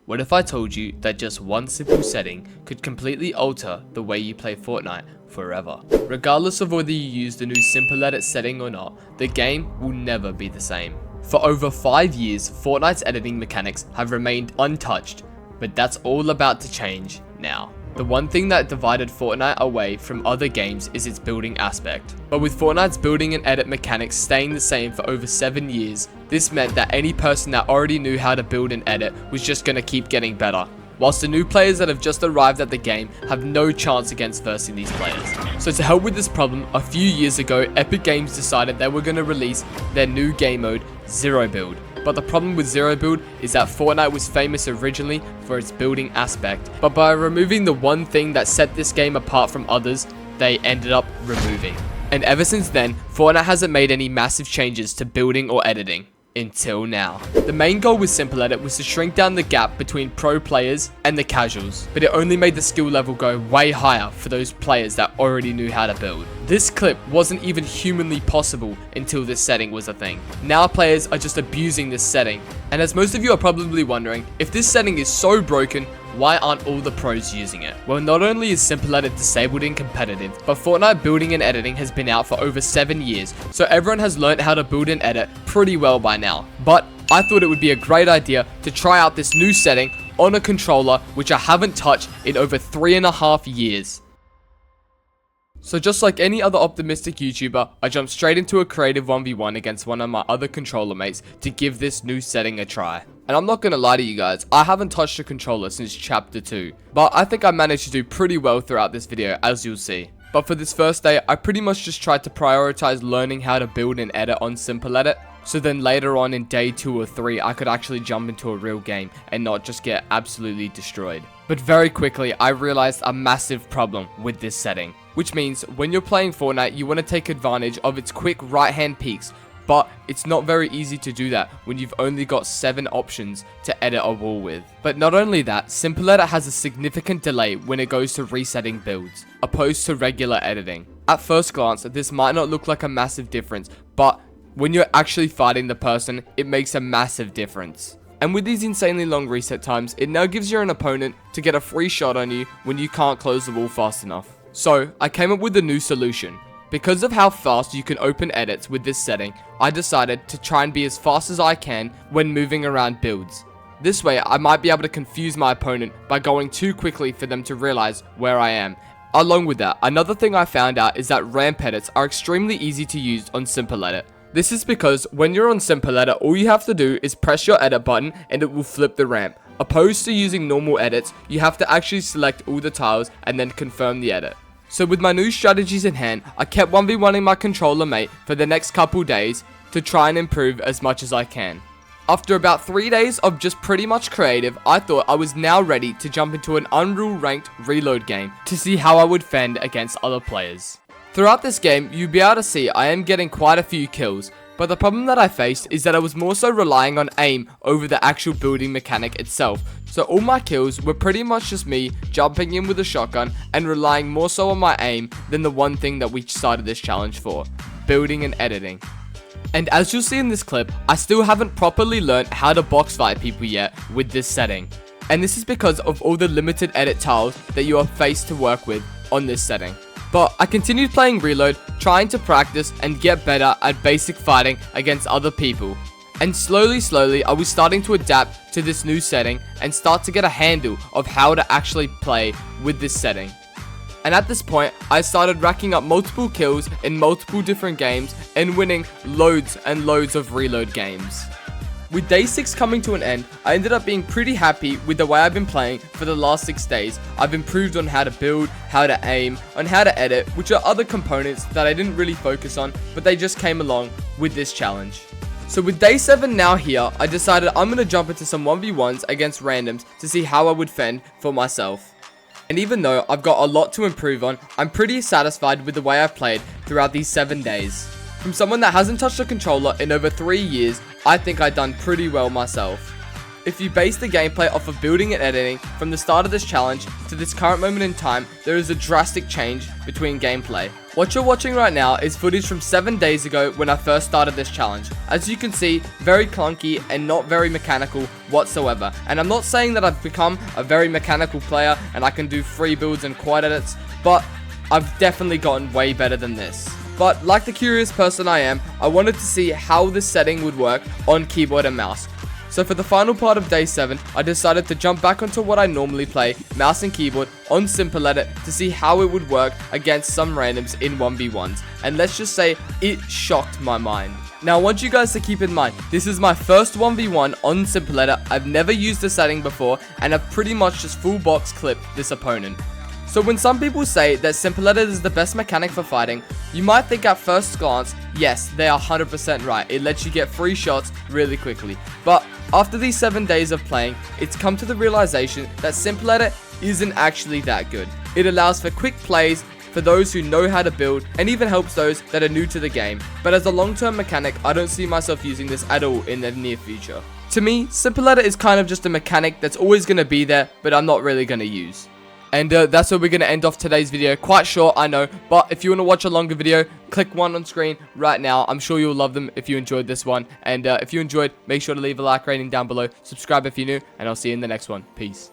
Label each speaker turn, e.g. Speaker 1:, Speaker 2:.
Speaker 1: What if I told you that just one simple setting could completely alter the way you play Fortnite forever? Regardless of whether you use the new simple edit setting or not, the game will never be the same. For over 5 years, Fortnite's editing mechanics have remained untouched, but that's all about to change now. The one thing that divided Fortnite away from other games is its building aspect. But with Fortnite's building and edit mechanics staying the same for over 7 years, this meant that any person that already knew how to build and edit was just going to keep getting better. Whilst the new players that have just arrived at the game have no chance against versing these players. So to help with this problem, a few years ago, Epic Games decided they were going to release their new game mode, Zero Build. But the problem with Zero Build is that Fortnite was famous originally for its building aspect, but by removing the one thing that set this game apart from others, they ended up removing. And ever since then, Fortnite hasn't made any massive changes to building or editing. Until now. The main goal with Simple Edit was to shrink down the gap between pro players and the casuals, but it only made the skill level go way higher for those players that already knew how to build. This clip wasn't even humanly possible until this setting was a thing. Now players are just abusing this setting, and as most of you are probably wondering, if this setting is so broken, why aren't all the pros using it? Well, not only is Simple Edit disabled in competitive, but Fortnite building and editing has been out for over 7 years, so everyone has learned how to build and edit pretty well by now. But I thought it would be a great idea to try out this new setting on a controller which I haven't touched in over 3.5 years. So just like any other optimistic YouTuber, I jumped straight into a creative 1v1 against one of my other controller mates to give this new setting a try. And I'm not gonna lie to you guys, I haven't touched a controller since chapter 2, but I think I managed to do pretty well throughout this video, as you'll see. But for this first day, I pretty much just tried to prioritize learning how to build and edit on Simple Edit, so then later on in day 2 or 3, I could actually jump into a real game and not just get absolutely destroyed. But very quickly, I realized a massive problem with this setting, which means when you're playing Fortnite, you want to take advantage of its quick right hand peaks, but it's not very easy to do that when you've only got 7 options to edit a wall with. But not only that, Simple Edit has a significant delay when it goes to resetting builds, opposed to regular editing. At first glance, this might not look like a massive difference, but when you're actually fighting the person, it makes a massive difference. And with these insanely long reset times, it now gives your opponent to get a free shot on you when you can't close the wall fast enough. So, I came up with a new solution. Because of how fast you can open edits with this setting, I decided to try and be as fast as I can when moving around builds. This way, I might be able to confuse my opponent by going too quickly for them to realize where I am. Along with that, another thing I found out is that ramp edits are extremely easy to use on Simple Edit. This is because when you're on Simple Edit, all you have to do is press your edit button and it will flip the ramp. Opposed to using normal edits, you have to actually select all the tiles and then confirm the edit. So with my new strategies in hand, I kept 1v1ing my controller mate for the next couple days to try and improve as much as I can. After about 3 days of just pretty much creative, I thought I was now ready to jump into an Unreal ranked reload game to see how I would fend against other players. Throughout this game, you'll be able to see I am getting quite a few kills, but the problem that I faced is that I was more so relying on aim over the actual building mechanic itself. So all my kills were pretty much just me jumping in with a shotgun and relying more so on my aim than the one thing that we started this challenge for, building and editing. And as you'll see in this clip, I still haven't properly learned how to box fight people yet with this setting. And this is because of all the limited edit tiles that you are faced to work with on this setting. But I continued playing Reload, trying to practice and get better at basic fighting against other people. And slowly, I was starting to adapt to this new setting and start to get a handle of how to actually play with this setting. And at this point, I started racking up multiple kills in multiple different games and winning loads and loads of Reload games. With day 6 coming to an end, I ended up being pretty happy with the way I've been playing for the last 6 days. I've improved on how to build, how to aim, on how to edit, which are other components that I didn't really focus on, but they just came along with this challenge. So with day 7 now here, I decided I'm going to jump into some 1v1s against randoms to see how I would fend for myself. And even though I've got a lot to improve on, I'm pretty satisfied with the way I've played throughout these 7 days. From someone that hasn't touched a controller in over 3 years, I think I've done pretty well myself. If you base the gameplay off of building and editing from the start of this challenge to this current moment in time, there is a drastic change between gameplay. What you're watching right now is footage from 7 days ago when I first started this challenge. As you can see, very clunky and not very mechanical whatsoever. And I'm not saying that I've become a very mechanical player and I can do free builds and quad edits, but I've definitely gotten way better than this. But like the curious person I am, I wanted to see how this setting would work on keyboard and mouse. So for the final part of day 7, I decided to jump back onto what I normally play, mouse and keyboard, on Simple Edit to see how it would work against some randoms in 1v1s. And let's just say, it shocked my mind. Now I want you guys to keep in mind, this is my first 1v1 on Simple Edit. I've never used the setting before, and I've pretty much just full box clipped this opponent. So when some people say that Simple Edit is the best mechanic for fighting, you might think at first glance, yes, they are 100% right. It lets you get free shots really quickly. But after these 7 days of playing, it's come to the realization that Simple Edit isn't actually that good. It allows for quick plays for those who know how to build, and even helps those that are new to the game. But as a long-term mechanic, I don't see myself using this at all in the near future. To me, Simple Edit is kind of just a mechanic that's always going to be there, but I'm not really going to use. And that's where we're going to end off today's video. Quite short, I know. But if you want to watch a longer video, click one on screen right now. I'm sure you'll love them if you enjoyed this one. And if you enjoyed, make sure to leave a like rating down below. Subscribe if you're new. And I'll see you in the next one. Peace.